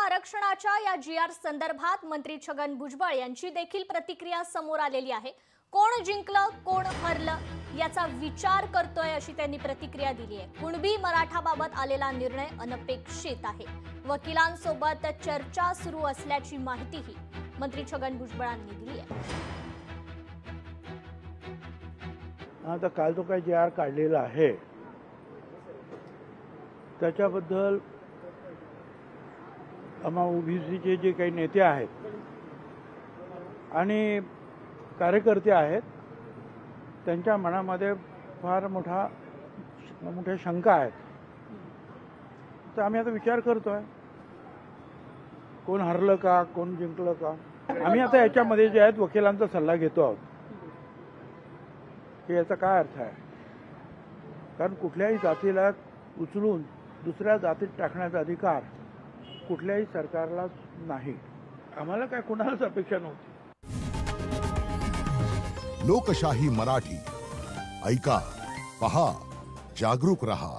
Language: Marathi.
आरक्षणाच्या या GR संदर्भात मंत्री छगन भुजबळ यांची देखील प्रतिक्रिया समोर आलेली आहे। कोण जिंकलं कोण हरलं याचा विचार करतोय अशी त्यांनी प्रतिक्रिया दिली आहे। कुणबी मराठाबाबत आलेला निर्णय अनपेक्षित आहे। वकिलांसोबत चर्चा सुरू असल्याची माहितीही मंत्री छगन भुजबळांनी दिली आहे। आता काल जो काही GR काढलेला आहे त्याच्याबद्दल आम्हा ओबीसीचे जे काही नेते आहेत आणि कार्यकर्ते आहेत त्यांच्या मनामध्ये फार मोठ्या शंका आहेत। तर आम्ही आता विचार करतोय कोण हरलं का कोण जिंकलं का। आम्ही आता याच्यामध्ये जे आहेत वकिलांचा सल्ला घेतो आहोत की याचा काय अर्थ आहे, कारण कुठल्याही जातीला उचलून दुसऱ्या जातीत टाकण्याचा अधिकार कुठल्याही सरकारला नाही। आम्हाला काय कुणालाच अपेक्षा नव्हती। लोकशाही मराठी ऐका, पहा, जागरूक रहा।